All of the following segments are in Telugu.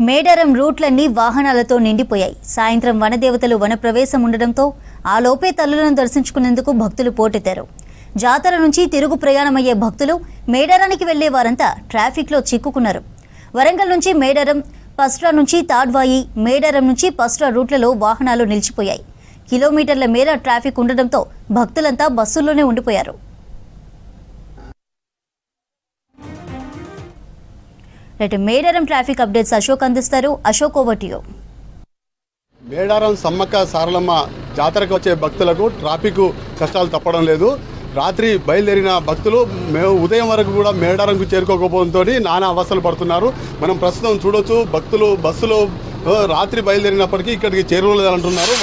మేడారం రూట్లన్నీ వాహనాలతో నిండిపోయాయి. సాయంత్రం వనదేవతలు వనప్రవేశం ఉండడంతో ఆ లోపే తల్లులను దర్శించుకునేందుకు భక్తులు పోటెత్తారు. జాతర నుంచి తిరుగు ప్రయాణమయ్యే భక్తులు మేడారానికి వెళ్లే వారంతా ట్రాఫిక్లో చిక్కుకున్నారు. వరంగల్ నుంచి మేడారం, పస్రా నుంచి తాడ్వాయి, మేడారం నుంచి పస్రా రూట్లలో వాహనాలు నిలిచిపోయాయి. కిలోమీటర్ల మేర ట్రాఫిక్ ఉండడంతో భక్తులంతా బస్సుల్లోనే ఉండిపోయారు. మేడారం ట్రాఫిక్ అప్డేట్స్ అశోక్ అందిస్తారు. Ashok, over to you. Medaram Sammakka Saralamma జాతరకు వచ్చే భక్తులకు ట్రాఫిక్ కష్టాలు తప్పడం లేదు. రాత్రి బయలుదేరిన భక్తులు ఉదయం వరకు కూడా మేడారంకు చేరుకోకపోవడంతో నానా అవస్థలు పడుతున్నారు. మనం ప్రస్తుతం చూడొచ్చు, భక్తులు బస్సులో రాత్రి బయలుదేరినప్పటికీ ఇక్కడికి చేరుకోలేదంటున్నారు.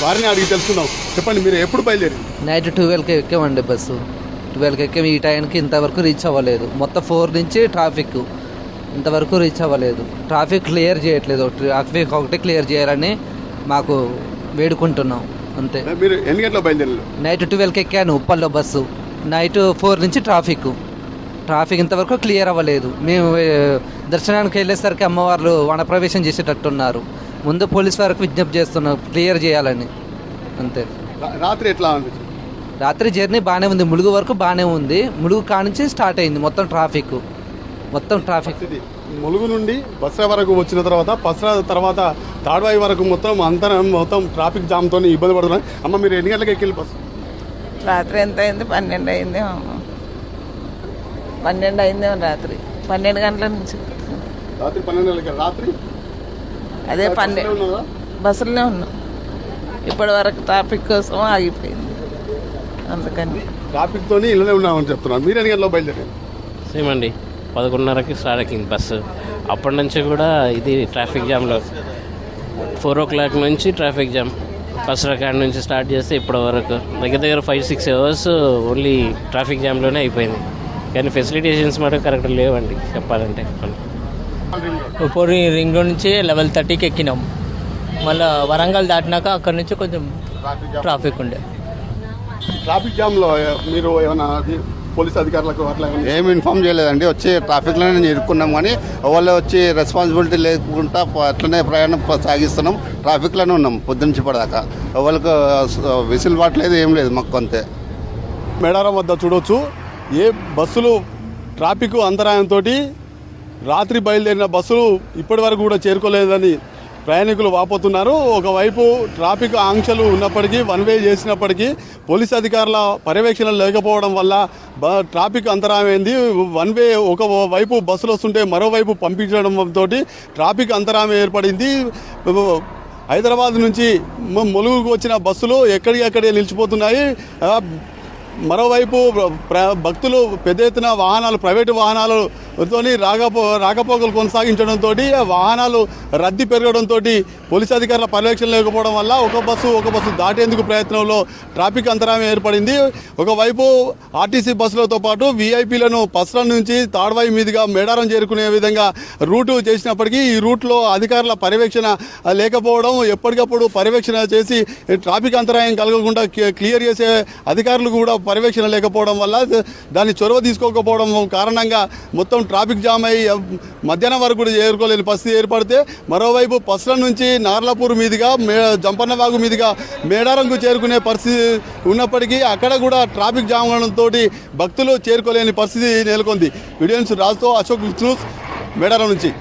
వారిని అడిగి తెలుసుకుందాం. చెప్పండి, మీరు ఎప్పుడు బయలుదేరి? నైట్ 12కి ఎక్కామండి. బస్సు 12కి ఎక్కాము. ఈ టైంకి ఇంతవరకు రీచ్ అవ్వలేదు. మొత్తం 4 నుంచి ట్రాఫిక్ ఇంతవరకు రీచ్ అవ్వలేదు. ట్రాఫిక్ క్లియర్ చేయట్లేదు. ట్రాఫిక్ ఒకటి క్లియర్ చేయాలని మాకు వేడుకుంటున్నాం అంతే. మీరు ఎన్ని గంటలకు బయలుదేరారు? నైట్ 12కి ఎక్కాను ఉప్పల్లో బస్సు. నైట్ 4 నుంచి ట్రాఫిక్ ఇంతవరకు క్లియర్ అవ్వలేదు. మేము దర్శనానికి వెళ్ళేసరికి అమ్మవార్లు వనప్రవేశం చేసేటట్టున్నారు. ముందు పోలీస్ వారికి విజ్ఞప్తి చేస్తున్నాం క్లియర్ చేయాలని అంతే. రాత్రి ఎట్లా అనిపించింది? రాత్రి జర్నీ బాగానే ఉంది. ములుగు వరకు బాగానే ఉంది. ములుగు కానుంచి స్టార్ట్ అయింది మొత్తం ట్రాఫిక్. ములుగు నుండి పస్రా వరకు వచ్చిన తర్వాత, పస్రా తర్వాత తాడ్వాయి వరకు మొత్తం ట్రాఫిక్ జామ్తో ఇబ్బంది పడుతున్నాయి. అమ్మ, మీరు ఎన్ని గంటలకు ఎక్కి బస్సు? రాత్రి ఎంత అయింది? 12 అయింది. 12 అయిందేమో. రాత్రి 12 గంటల నుంచి. రాత్రి 12 గంటలకి. రాత్రి అదే 12 బస్సులోనే ఉన్నాం. ఇప్పటి వరకు ట్రాఫిక్ కోసం ఆగిపోయింది. అందుకని ట్రాఫిక్తో ఇళ్ళనే ఉన్నామని చెప్తున్నారు. మీరు ఎన్ని గంటలో బయలుదేరారు? సేమ్ అండి, 11:30కి స్టార్ట్ అయింది బస్సు. అప్పటి నుంచి కూడా ఇది ట్రాఫిక్ జామ్లో 4 o'clock నుంచి ట్రాఫిక్ జామ్. ఫస్ట్ రకాడ నుంచి స్టార్ట్ చేస్తే ఇప్పటి వరకు దగ్గర 5-6 hours ఓన్లీ ట్రాఫిక్ జామ్లోనే అయిపోయింది. కానీ ఫెసిలిటేషన్స్ మాట కరెక్ట్ లేవండి చెప్పాలంటే. ఉప్పూరి రింగ్ రోడ్ నుంచి 11:30కి ఎక్కినాం. మళ్ళీ వరంగల్ దాటినాక అక్కడి నుంచి కొంచెం ట్రాఫిక్ ఉండే. ట్రాఫిక్ జామ్లో మీరు ఏమైనా పోలీస్ అధికారులకు అట్లా ఏమి ఇన్ఫామ్ చేయలేదండి. వచ్చి ట్రాఫిక్లోనే నేను ఇరుక్కున్నాం, కానీ ఎవరు వచ్చి రెస్పాన్సిబిలిటీ లేకుండా అట్లనే ప్రయాణం సాగిస్తున్నాం. ట్రాఫిక్లోనే ఉన్నాం పొద్దునుంచి ఇప్పటిదాకా. ఎవరికి వెసులుబాటు లేదు, ఏం లేదు మాకు అంతే. మేడారం వద్ద చూడవచ్చు, ఏ బస్సులు ట్రాఫిక్ అంతరాయంతో రాత్రి బయలుదేరిన బస్సులు ఇప్పటి వరకు కూడా చేరుకోలేదని ప్రయాణికులు వాపోతున్నారు. ఒకవైపు ట్రాఫిక్ ఆంక్షలు ఉన్నప్పటికీ, 1 వే చేసినప్పటికీ పోలీస్ అధికారుల పర్యవేక్షణ లేకపోవడం వల్ల ట్రాఫిక్ అంతరాయమైంది. 1 వే ఒకవైపు బస్సులు వస్తుంటే మరోవైపు పంపించడంతో ట్రాఫిక్ అంతరాయం ఏర్పడింది. హైదరాబాద్ నుంచి ములుగుకు వచ్చిన బస్సులు ఎక్కడికక్కడే నిలిచిపోతున్నాయి. మరోవైపు భక్తులు పెద్ద ఎత్తున వాహనాలు, ప్రైవేటు వాహనాలతో రాకపోకలు కొనసాగించడంతో వాహనాలు రద్దీ పెరగడంతో పోలీసు అధికారుల పర్యవేక్షణ లేకపోవడం వల్ల ఒక బస్సు దాటేందుకు ప్రయత్నంలో ట్రాఫిక్ అంతరాయం ఏర్పడింది. ఒకవైపు ఆర్టీసీ బస్సులతో పాటు వీఐపీలను పస్రా నుంచి తాడ్వాయి మీదుగా మేడారం చేరుకునే విధంగా రూటు చేసినప్పటికీ ఈ రూట్లో అధికారుల పర్యవేక్షణ లేకపోవడం, ఎప్పటికప్పుడు పర్యవేక్షణ చేసి ట్రాఫిక్ అంతరాయం కలగకుండా క్లియర్ చేసే అధికారులు కూడా పర్యవేక్షణ లేకపోవడం వల్ల, దాన్ని చొరవ తీసుకోకపోవడం కారణంగా మొత్తం ట్రాఫిక్ జామ్ అయ్యి మధ్యాహ్నం వరకు కూడా చేరుకోలేని పరిస్థితి ఏర్పడితే, మరోవైపు పస్రా నుంచి నార్లాపూర్ మీదుగా జంపన్నవాగు మీదుగా మేడారంకు చేరుకునే పరిస్థితి ఉన్నప్పటికీ అక్కడ కూడా ట్రాఫిక్ జామ్ అవడంతో భక్తులు చేరుకోలేని పరిస్థితి నెలకొంది. వీడియోస్ రాజుతో అశోక్ న్యూస్, మేడారం నుంచి.